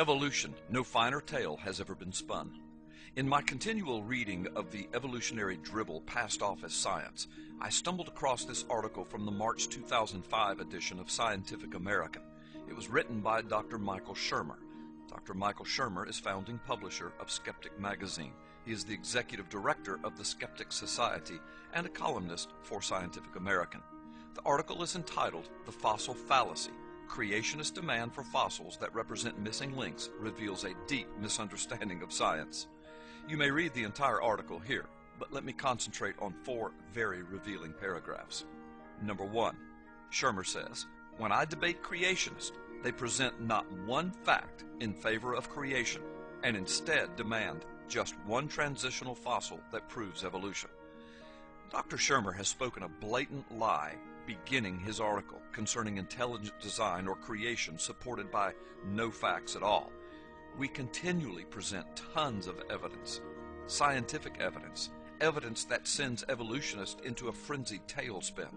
Evolution, no finer tale has ever been spun. In my continual reading of the evolutionary dribble passed off as science, I stumbled across this article from the March 2005 edition of Scientific American. It was written by Dr. Michael Shermer. Dr. Michael Shermer is founding publisher of Skeptic magazine. He is the executive director of the Skeptic Society and a columnist for Scientific American. The article is entitled "The Fossil Fallacy: Creationist Demand for Fossils That Represent Missing Links Reveals a Deep Misunderstanding of Science." You may read the entire article here, but let me concentrate on 4 very revealing paragraphs. Number 1, Shermer says, "When I debate creationists, they present not one fact in favor of creation, and instead demand just one transitional fossil that proves evolution." Dr. Shermer has spoken a blatant lie beginning his article concerning intelligent design or creation supported by no facts at all. We continually present tons of evidence, scientific evidence, evidence that sends evolutionists into a frenzied tailspin.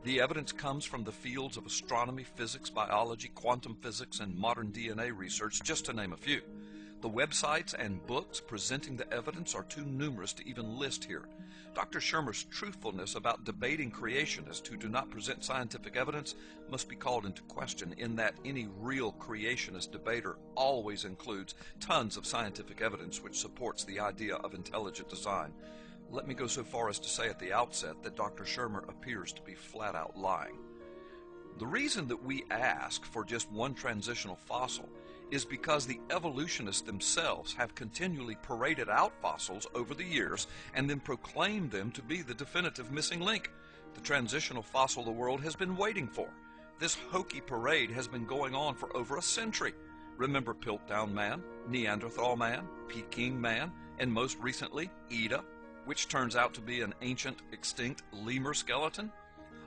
The evidence comes from the fields of astronomy, physics, biology, quantum physics, and modern DNA research, just to name a few. The websites and books presenting the evidence are too numerous to even list here. Dr. Shermer's truthfulness about debating creationists who do not present scientific evidence must be called into question, in that any real creationist debater always includes tons of scientific evidence which supports the idea of intelligent design. Let me go so far as to say at the outset that Dr. Shermer appears to be flat out lying. The reason that we ask for just one transitional fossil is because the evolutionists themselves have continually paraded out fossils over the years and then proclaimed them to be the definitive missing link, the transitional fossil the world has been waiting for. This hokey parade has been going on for over a century. Remember Piltdown Man, Neanderthal Man, Peking Man, and most recently Ida, which turns out to be an ancient extinct lemur skeleton?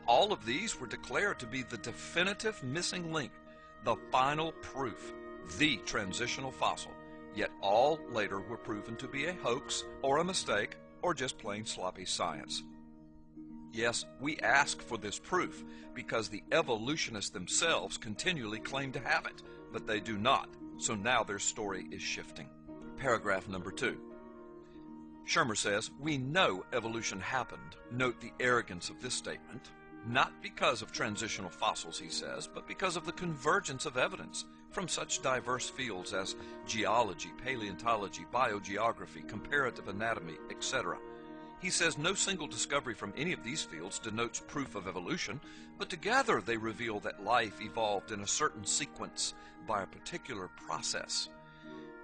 All of these were declared to be the definitive missing link, the final proof, the transitional fossil, yet all later were proven to be a hoax or a mistake or just plain sloppy science. Yes, we ask for this proof because the evolutionists themselves continually claim to have it, but they do not, so now their story is shifting. Paragraph number 2. Shermer says, "We know evolution happened." Note the arrogance of this statement. Not because of transitional fossils, he says, but because of the convergence of evidence from such diverse fields as geology, paleontology, biogeography, comparative anatomy, etc. He says no single discovery from any of these fields denotes proof of evolution, but together they reveal that life evolved in a certain sequence by a particular process.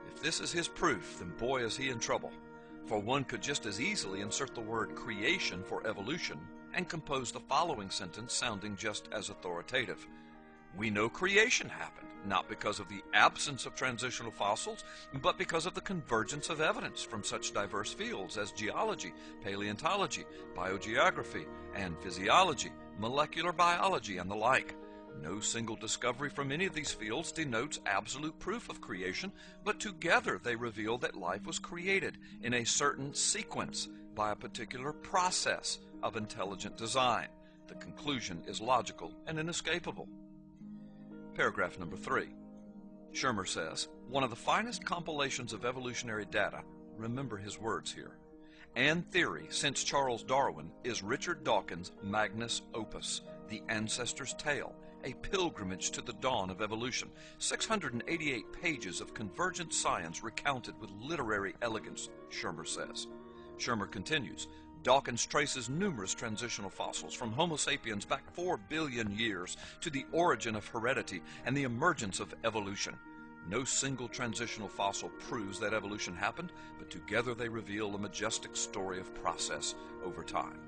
If this is his proof, then boy is he in trouble, for one could just as easily insert the word creation for evolution and compose the following sentence sounding just as authoritative. We know creation happened, not because of the absence of transitional fossils, but because of the convergence of evidence from such diverse fields as geology, paleontology, biogeography, and physiology, molecular biology, and the like. No single discovery from any of these fields denotes absolute proof of creation, but together they reveal that life was created in a certain sequence by a particular process of intelligent design. The conclusion is logical and inescapable. Paragraph number 3. Shermer says, "One of the finest compilations of evolutionary data," remember his words here, "and theory since Charles Darwin is Richard Dawkins' magnus opus, The Ancestor's Tale, a pilgrimage to the dawn of evolution, 688 pages of convergent science recounted with literary elegance," Shermer says. Shermer continues, "Dawkins traces numerous transitional fossils from Homo sapiens back 4 billion years to the origin of heredity and the emergence of evolution. No single transitional fossil proves that evolution happened, but together they reveal a majestic story of process over time."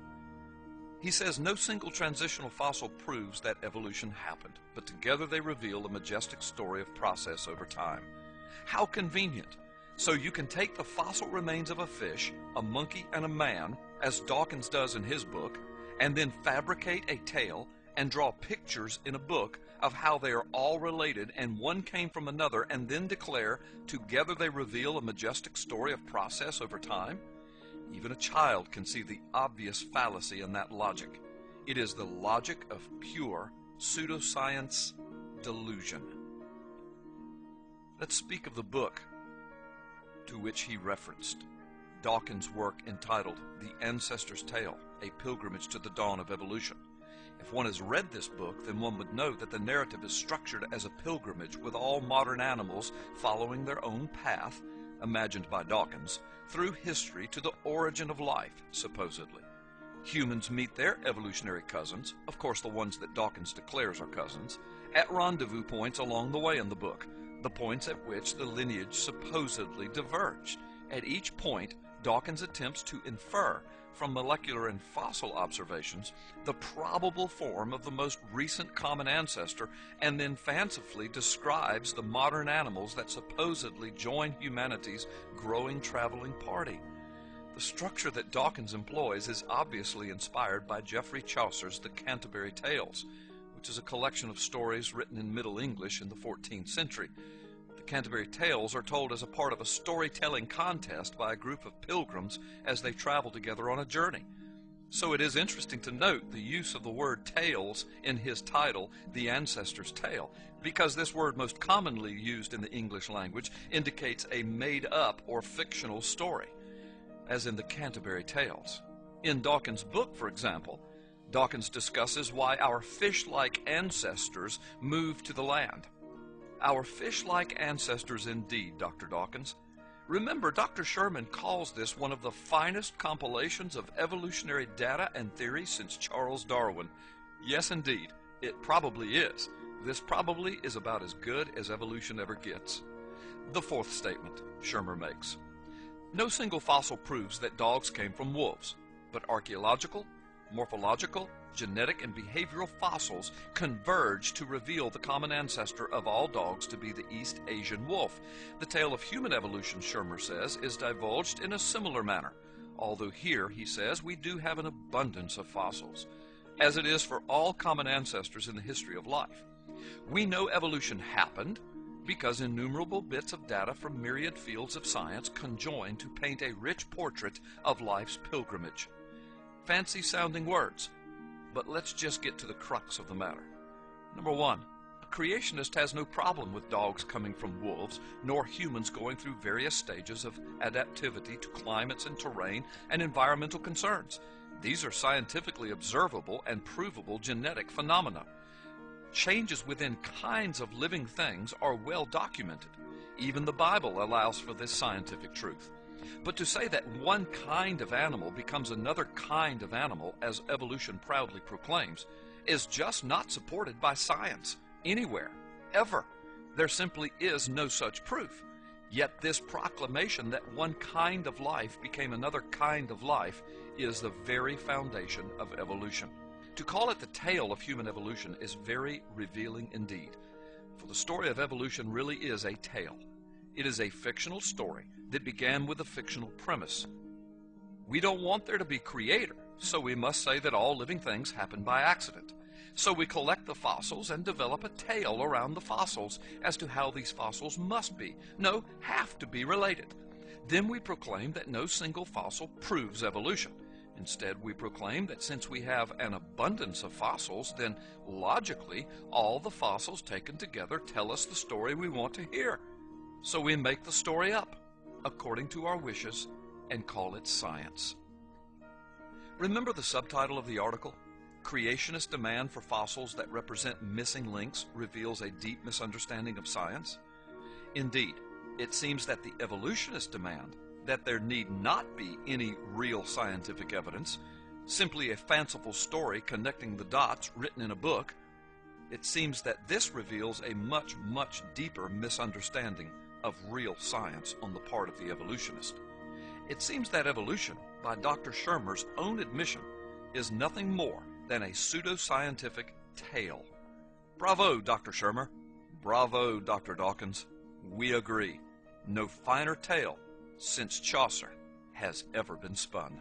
He says no single transitional fossil proves that evolution happened, but together they reveal a majestic story of process over time. How convenient! So you can take the fossil remains of a fish, a monkey, and a man, as Dawkins does in his book, and then fabricate a tale and draw pictures in a book of how they are all related and one came from another, and then declare together they reveal a majestic story of process over time? Even a child can see the obvious fallacy in that logic. It is the logic of pure pseudoscience delusion. Let's speak of the book to which he referenced, Dawkins' work entitled The Ancestor's Tale, A Pilgrimage to the Dawn of Evolution. If one has read this book, then one would know that the narrative is structured as a pilgrimage with all modern animals following their own path, imagined by Dawkins, through history to the origin of life, supposedly. Humans meet their evolutionary cousins, of course the ones that Dawkins declares are cousins, at rendezvous points along the way in the book, the points at which the lineage supposedly diverged. At each point, Dawkins attempts to infer from molecular and fossil observations the probable form of the most recent common ancestor, and then fancifully describes the modern animals that supposedly join humanity's growing traveling party. The structure that Dawkins employs is obviously inspired by Geoffrey Chaucer's The Canterbury Tales, which is a collection of stories written in Middle English in the 14th century. The Canterbury Tales are told as a part of a storytelling contest by a group of pilgrims as they travel together on a journey. So it is interesting to note the use of the word tales in his title, The Ancestor's Tale, because this word, most commonly used in the English language, indicates a made-up or fictional story, as in the Canterbury Tales. In Dawkins' book, for example, Dawkins discusses why our fish-like ancestors moved to the land. Our fish-like ancestors indeed, Dr. Dawkins. Remember, Dr. Sherman calls this one of the finest compilations of evolutionary data and theory since Charles Darwin. Yes, indeed, it probably is. This probably is about as good as evolution ever gets. The fourth statement Shermer makes. No single fossil proves that dogs came from wolves, but archaeological, morphological, genetic, and behavioral fossils converge to reveal the common ancestor of all dogs to be the East Asian wolf. The tale of human evolution, Shermer says, is divulged in a similar manner, although here, he says, we do have an abundance of fossils, as it is for all common ancestors in the history of life. We know evolution happened because innumerable bits of data from myriad fields of science conjoin to paint a rich portrait of life's pilgrimage. Fancy-sounding words, but let's just get to the crux of the matter. Number one, a creationist has no problem with dogs coming from wolves, nor humans going through various stages of adaptivity to climates and terrain and environmental concerns. These are scientifically observable and provable genetic phenomena. Changes within kinds of living things are well documented. Even the Bible allows for this scientific truth. But to say that one kind of animal becomes another kind of animal, as evolution proudly proclaims, is just not supported by science anywhere, ever. There simply is no such proof. Yet this proclamation that one kind of life became another kind of life is the very foundation of evolution. To call it the tale of human evolution is very revealing indeed, for the story of evolution really is a tale. It is a fictional story that began with a fictional premise. We don't want there to be creator, so we must say that all living things happen by accident. So we collect the fossils and develop a tale around the fossils as to how these fossils must be, no, have to be related. Then we proclaim that no single fossil proves evolution. Instead, we proclaim that since we have an abundance of fossils, then logically, all the fossils taken together tell us the story we want to hear. So we make the story up, according to our wishes, and call it science. Remember the subtitle of the article? Creationist demand for fossils that represent missing links reveals a deep misunderstanding of science. Indeed, it seems that the evolutionist demand that there need not be any real scientific evidence, simply a fanciful story connecting the dots written in a book, it seems that this reveals a much, much deeper misunderstanding of real science on the part of the evolutionist. It seems that evolution, by Dr. Shermer's own admission, is nothing more than a pseudoscientific tale. Bravo, Dr. Shermer. Bravo, Dr. Dawkins. We agree. No finer tale since Chaucer has ever been spun.